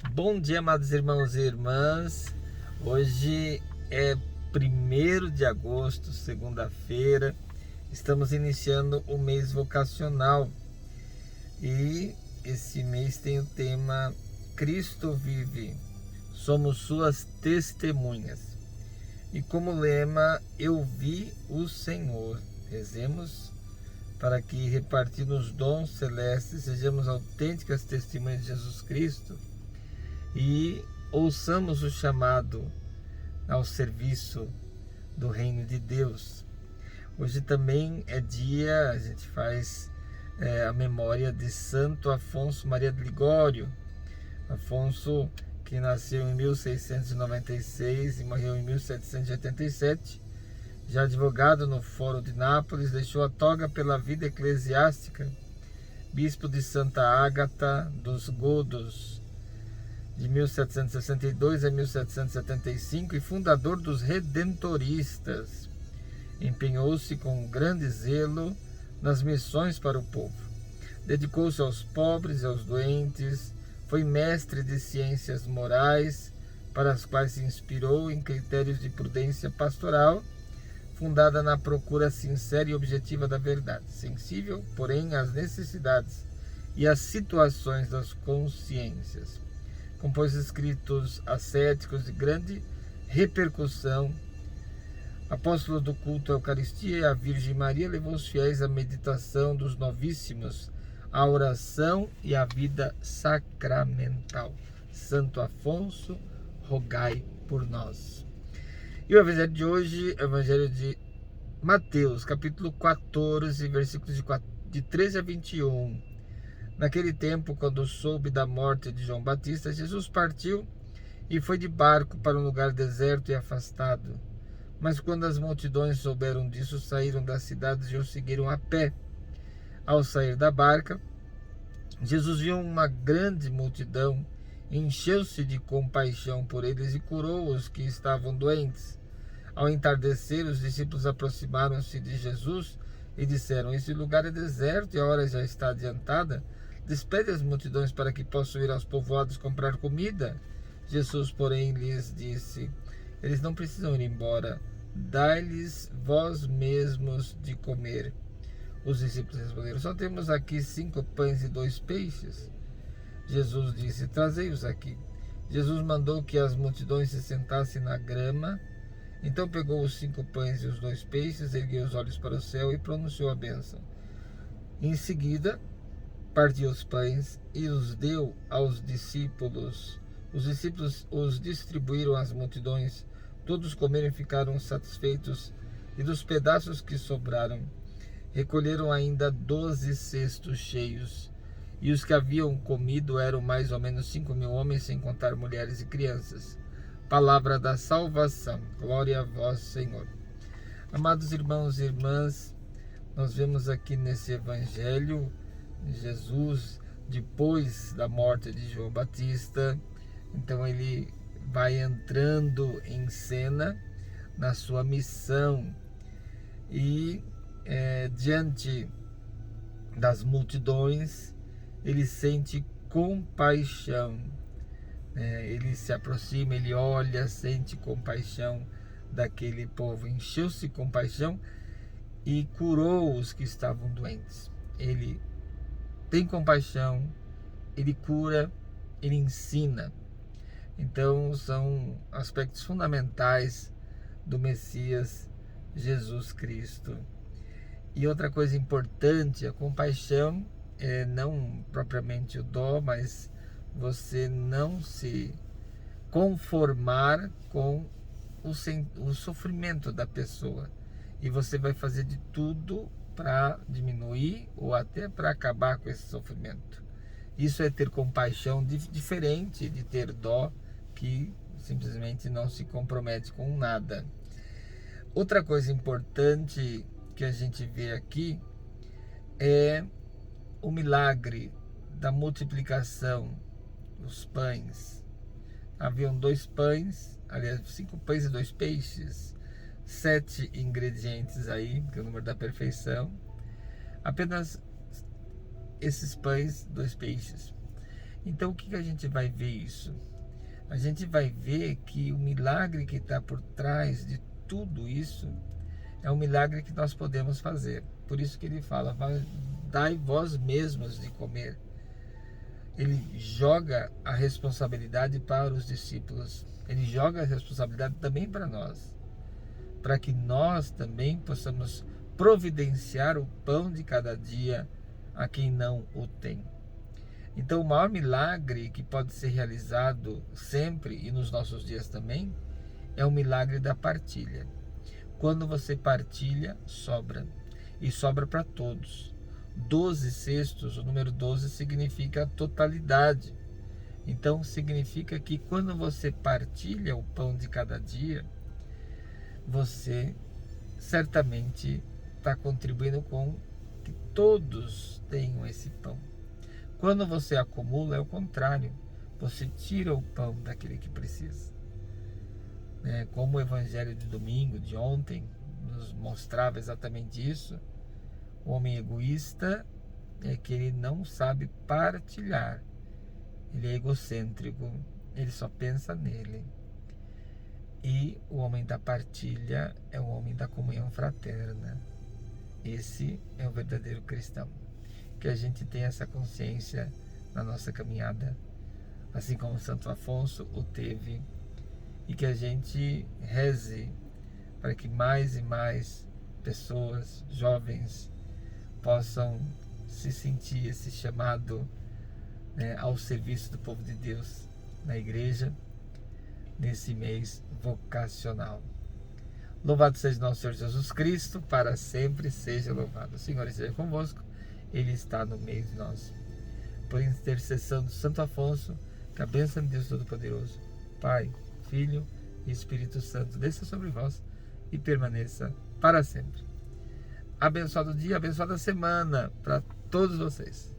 Bom dia, amados irmãos e irmãs. Hoje é 1º de agosto, segunda-feira. Estamos iniciando o mês vocacional e esse mês tem o tema Cristo vive, somos suas testemunhas. E como lema, eu vi o Senhor. Rezemos para que, repartindo os dons celestes, sejamos autênticas testemunhas de Jesus Cristo e ouçamos o chamado ao serviço do reino de Deus. Hoje também é dia, a gente faz a memória de Santo Afonso Maria de Ligório. Afonso, que nasceu em 1696 e morreu em 1787, já advogado no Fórum de Nápoles, deixou a toga pela vida eclesiástica, bispo de Santa Ágata dos Godos, de 1762 a 1775, e fundador dos Redentoristas. Empenhou-se com grande zelo nas missões para o povo. Dedicou-se aos pobres e aos doentes, foi mestre de ciências morais, para as quais se inspirou em critérios de prudência pastoral, fundada na procura sincera e objetiva da verdade, sensível, porém, às necessidades e às situações das consciências. Compôs escritos ascéticos de grande repercussão. Apóstolo do culto à Eucaristia e à Virgem Maria, levou os fiéis à meditação dos novíssimos, à oração e à vida sacramental. Santo Afonso, rogai por nós. E o evangelho de hoje é o evangelho de Mateus, capítulo 14, versículos de 13 a 21. Naquele tempo, quando soube da morte de João Batista, Jesus partiu e foi de barco para um lugar deserto e afastado. Mas quando as multidões souberam disso, saíram das cidades e o seguiram a pé. Ao sair da barca, Jesus viu uma grande multidão, encheu-se de compaixão por eles e curou os que estavam doentes. Ao entardecer, os discípulos aproximaram-se de Jesus e disseram: esse lugar é deserto e a hora já está adiantada. Despede as multidões para que possam ir aos povoados comprar comida. Jesus, porém, lhes disse: eles não precisam ir embora. Dai-lhes vós mesmos de comer. Os discípulos responderam: só temos aqui 5 pães e 2 peixes. Jesus disse: trazei-os aqui. Jesus mandou que as multidões se sentassem na grama. Então pegou os 5 pães e os 2 peixes, ergueu os olhos para o céu e pronunciou a bênção. Em seguida, partiu os pães e os deu aos discípulos. Os discípulos os distribuíram às multidões. Todos comeram e ficaram satisfeitos, e dos pedaços que sobraram, recolheram ainda 12 cestos cheios. E os que haviam comido eram mais ou menos 5.000 homens, sem contar mulheres e crianças. Palavra da salvação. Glória a vós, Senhor. Amados irmãos e irmãs, nós vemos aqui nesse evangelho Jesus, depois da morte de João Batista, então ele vai entrando em cena na sua missão e diante das multidões ele sente compaixão, ele se aproxima, ele olha, sente compaixão daquele povo, encheu-se de compaixão e curou os que estavam doentes. Ele tem compaixão, ele cura, ele ensina. Então são aspectos fundamentais do Messias Jesus Cristo. E outra coisa importante, a compaixão é não propriamente o dó, mas você não se conformar com o sofrimento da pessoa. E você vai fazer de tudo para diminuir ou até para acabar com esse sofrimento. Isso é ter compaixão, diferente de ter dó, que simplesmente não se compromete com nada. Outra coisa importante que a gente vê aqui é o milagre da multiplicação dos pães. Haviam 2 pães, aliás, 5 pães e 2 peixes, 7 ingredientes aí, que é o número da perfeição. Apenas esses pães, 2 peixes. Então o que a gente vai ver isso? A gente vai ver que o milagre que está por trás de tudo isso é um milagre que nós podemos fazer. Por isso que ele fala, dai vós mesmos de comer. Ele joga a responsabilidade para os discípulos. Ele joga a responsabilidade também para nós, para que nós também possamos providenciar o pão de cada dia a quem não o tem. Então, o maior milagre que pode ser realizado sempre e nos nossos dias também é o milagre da partilha. Quando você partilha, sobra. E sobra para todos. 12 cestos, o número 12 significa totalidade. Então, significa que quando você partilha o pão de cada dia, você certamente está contribuindo com que todos tenham esse pão. Quando você acumula, é o contrário. Você tira o pão daquele que precisa. Como o evangelho de domingo, de ontem, nos mostrava exatamente isso. O homem egoísta é que ele não sabe partilhar. Ele é egocêntrico, ele só pensa nele. E o homem da partilha é o homem da comunhão fraterna. Esse é o verdadeiro cristão. Que a gente tenha essa consciência na nossa caminhada, assim como Santo Afonso o teve, e que a gente reze para que mais e mais pessoas, jovens, possam se sentir esse chamado ao serviço do povo de Deus na igreja, nesse mês vocacional. Louvado seja nosso Senhor Jesus Cristo, para sempre seja louvado. O Senhor esteja convosco, Ele está no meio de nós. Por intercessão do Santo Afonso, que a bênção de Deus Todo-Poderoso, Pai, Filho e Espírito Santo desça sobre vós e permaneça para sempre. Abençoado dia, abençoada semana para todos vocês.